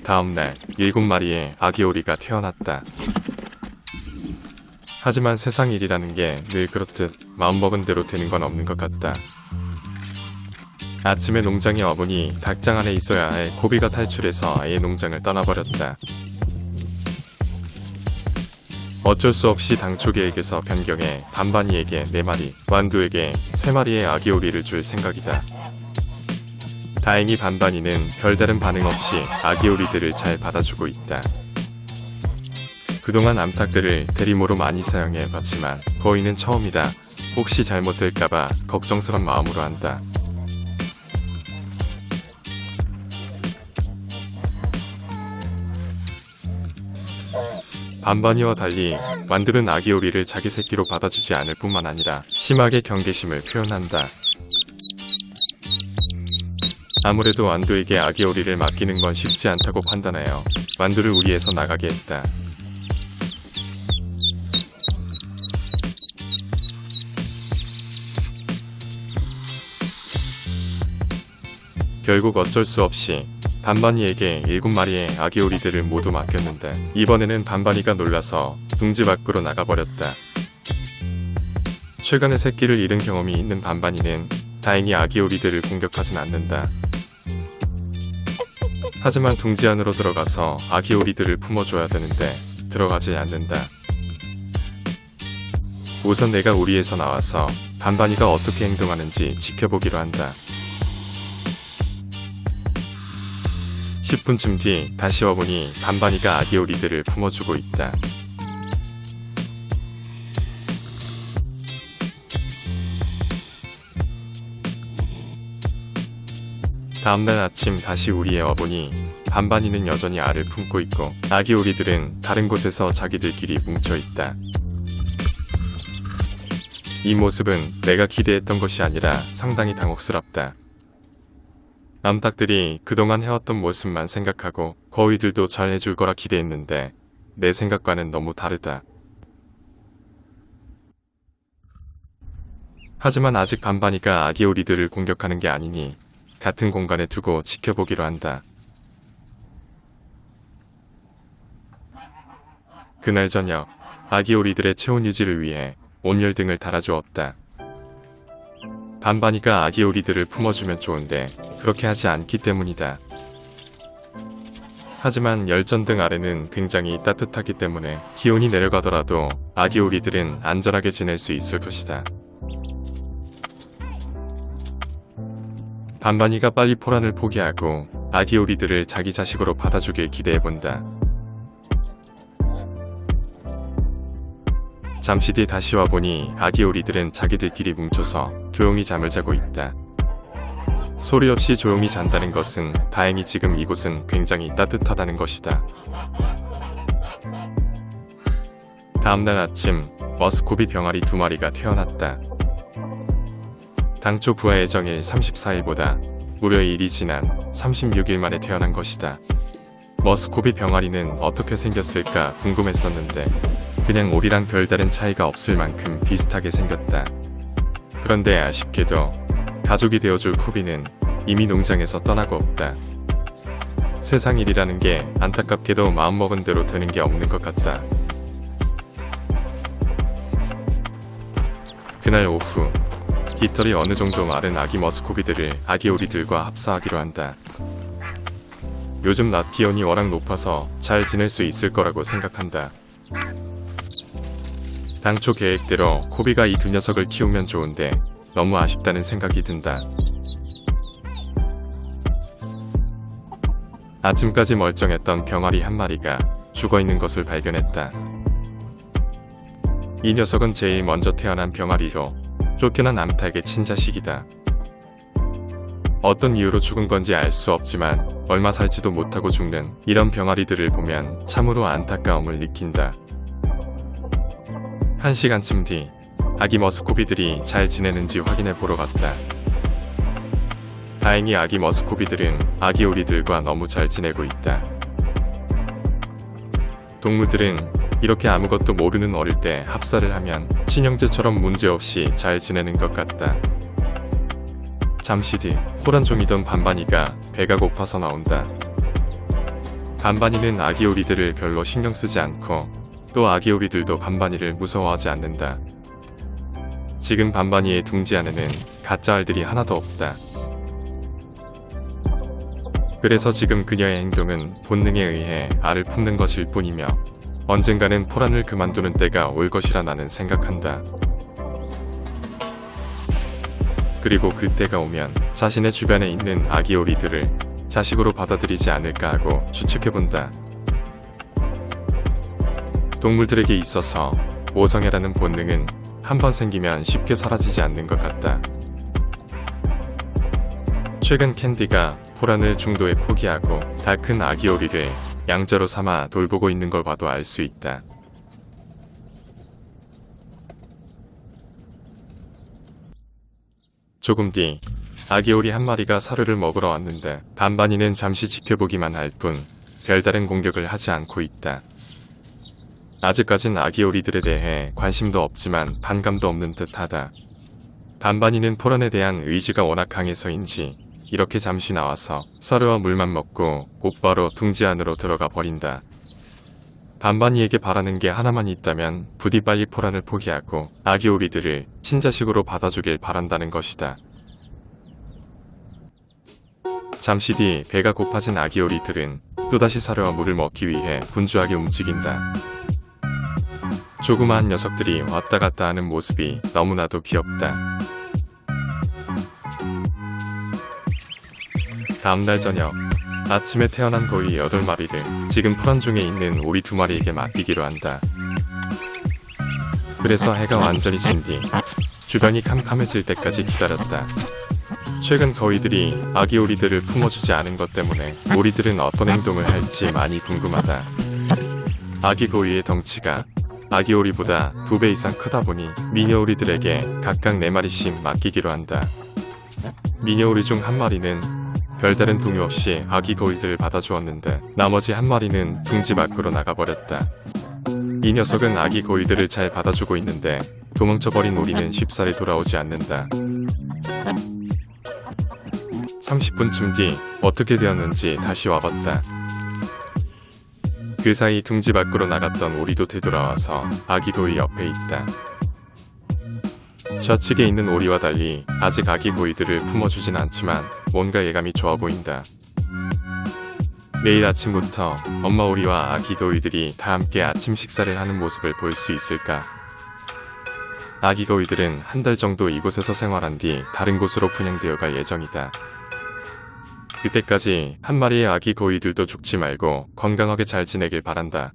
다음날 7마리의 아기 오리가 태어났다. 하지만 세상 일이라는 게 늘 그렇듯 마음먹은 대로 되는 건 없는 것 같다. 아침에 농장에 와보니 닭장 안에 있어야 할 고비가 탈출해서 아예 농장을 떠나버렸다. 어쩔 수 없이 당초 계획에서 변경해 반반이에게 4마리, 완두에게 3마리의 아기 오리를 줄 생각이다. 다행히 반반이는 별다른 반응 없이 아기 오리들을 잘 받아주고 있다. 그동안 암탉들을 대리모로 많이 사용해봤지만 거의는 처음이다. 혹시 잘못될까봐 걱정스런 마음으로 한다. 반반이와 달리 완두는 아기 오리를 자기 새끼로 받아주지 않을 뿐만 아니라 심하게 경계심을 표현한다. 아무래도 완두에게 아기 오리를 맡기는 건 쉽지 않다고 판단하여 완두를 우리에서 나가게 했다. 결국 어쩔 수 없이 반반이에게 7마리의 아기 오리들을 모두 맡겼는데 이번에는 반반이가 놀라서 둥지 밖으로 나가버렸다. 최근에 새끼를 잃은 경험이 있는 반반이는 다행히 아기 오리들을 공격하진 않는다. 하지만 둥지 안으로 들어가서 아기 오리들을 품어줘야 되는데 들어가지 않는다. 우선 내가 우리에서 나와서 반반이가 어떻게 행동하는지 지켜보기로 한다. 10분쯤 뒤 다시 와보니 반반이가 아기 오리들을 품어주고 있다. 다음날 아침 다시 우리에 와보니 반반이는 여전히 알을 품고 있고 아기 오리들은 다른 곳에서 자기들끼리 뭉쳐있다. 이 모습은 내가 기대했던 것이 아니라 상당히 당혹스럽다. 암탉들이 그동안 해왔던 모습만 생각하고 거위들도 잘 해줄 거라 기대했는데 내 생각과는 너무 다르다. 하지만 아직 반반이가 아기 오리들을 공격하는 게 아니니 같은 공간에 두고 지켜보기로 한다. 그날 저녁 아기 오리들의 체온 유지를 위해 온열등을 달아주었다. 반반이가 아기 오리들을 품어주면 좋은데 그렇게 하지 않기 때문이다. 하지만 열전등 아래는 굉장히 따뜻하기 때문에 기온이 내려가더라도 아기 오리들은 안전하게 지낼 수 있을 것이다. 반반이가 빨리 포란을 포기하고 아기 오리들을 자기 자식으로 받아주길 기대해본다. 잠시 뒤 다시 와보니 아기 오리들은 자기들끼리 뭉쳐서 조용히 잠을 자고 있다. 소리 없이 조용히 잔다는 것은 다행히 지금 이곳은 굉장히 따뜻하다는 것이다. 다음날 아침 머스코비 병아리 2마리가 태어났다. 당초 부화 예정일 34일보다 무려 1이 지난 36일 만에 태어난 것이다. 머스코비 병아리는 어떻게 생겼을까 궁금했었는데 그냥 오리랑 별다른 차이가 없을 만큼 비슷하게 생겼다. 그런데 아쉽게도 가족이 되어줄 코비는 이미 농장에서 떠나고 없다. 세상 일이라는 게 안타깝게도 마음먹은 대로 되는 게 없는 것 같다. 그날 오후 깃털이 어느 정도 마른 아기 머스코비들을 아기 오리들과 합사하기로 한다. 요즘 낮 기온이 워낙 높아서 잘 지낼 수 있을 거라고 생각한다. 당초 계획대로 코비가 이 2녀석을 키우면 좋은데 너무 아쉽다는 생각이 든다. 아침까지 멀쩡했던 병아리 1마리가 죽어있는 것을 발견했다. 이 녀석은 제일 먼저 태어난 병아리로 쫓겨난 암탉의 친자식이다. 어떤 이유로 죽은 건지 알 수 없지만 얼마 살지도 못하고 죽는 이런 병아리들을 보면 참으로 안타까움을 느낀다. 1시간쯤 뒤 아기 머스코비들이 잘 지내는지 확인해 보러 갔다. 다행히 아기 머스코비들은 아기 오리들과 너무 잘 지내고 있다. 동물들은 이렇게 아무것도 모르는 어릴 때 합사를 하면 친형제처럼 문제없이 잘 지내는 것 같다. 잠시 뒤 호란종이던 반반이가 배가 고파서 나온다. 반반이는 아기 오리들을 별로 신경 쓰지 않고 또 아기 오리들도 반반이를 무서워하지 않는다. 지금 반반이의 둥지 안에는 가짜 알들이 하나도 없다. 그래서 지금 그녀의 행동은 본능에 의해 알을 품는 것일 뿐이며 언젠가는 포란을 그만두는 때가 올 것이라 나는 생각한다. 그리고 그 때가 오면 자신의 주변에 있는 아기 오리들을 자식으로 받아들이지 않을까 하고 추측해본다. 동물들에게 있어서 모성애라는 본능은 한번 생기면 쉽게 사라지지 않는 것 같다. 최근 캔디가 포란을 중도에 포기하고 다 큰 아기 오리를 양자로 삼아 돌보고 있는 걸 봐도 알 수 있다. 조금 뒤 아기 오리 한 마리가 사료를 먹으러 왔는데 반반이는 잠시 지켜보기만 할 뿐 별다른 공격을 하지 않고 있다. 아직까진 아기 오리들에 대해 관심도 없지만 반감도 없는 듯하다. 반반이는 포란에 대한 의지가 워낙 강해서인지 이렇게 잠시 나와서 사료와 물만 먹고 곧바로 둥지 안으로 들어가 버린다. 반반이에게 바라는 게 하나만 있다면 부디 빨리 포란을 포기하고 아기 오리들을 친자식으로 받아주길 바란다는 것이다. 잠시 뒤 배가 고파진 아기 오리들은 또다시 사료와 물을 먹기 위해 분주하게 움직인다. 조그마한 녀석들이 왔다 갔다 하는 모습이 너무나도 귀엽다. 다음날 저녁 아침에 태어난 거위 8마리를 지금 포란 중에 있는 오리 2마리에게 맡기기로 한다. 그래서 해가 완전히 진 뒤 주변이 캄캄해질 때까지 기다렸다. 최근 거위들이 아기 오리들을 품어주지 않은 것 때문에 오리들은 어떤 행동을 할지 많이 궁금하다. 아기 거위의 덩치가 아기 오리보다 2배 이상 크다 보니 미녀 오리들에게 각각 4마리씩 맡기기로 한다. 미녀 오리 중 1마리는 별다른 동요 없이 아기 거위들을 받아주었는데 나머지 1마리는 둥지 밖으로 나가버렸다. 이 녀석은 아기 거위들을 잘 받아주고 있는데 도망쳐버린 오리는 쉽사리 돌아오지 않는다. 30분쯤 뒤 어떻게 되었는지 다시 와봤다. 그 사이 둥지 밖으로 나갔던 오리도 되돌아와서 아기 거위 옆에 있다. 좌측에 있는 오리와 달리 아직 아기 거위들을 품어주진 않지만 뭔가 예감이 좋아 보인다. 내일 아침부터 엄마 오리와 아기 거위들이 다 함께 아침 식사를 하는 모습을 볼 수 있을까? 아기 거위들은 한 달 정도 이곳에서 생활한 뒤 다른 곳으로 분양되어 갈 예정이다. 그때까지 한 마리의 아기 거위들도 죽지 말고 건강하게 잘 지내길 바란다.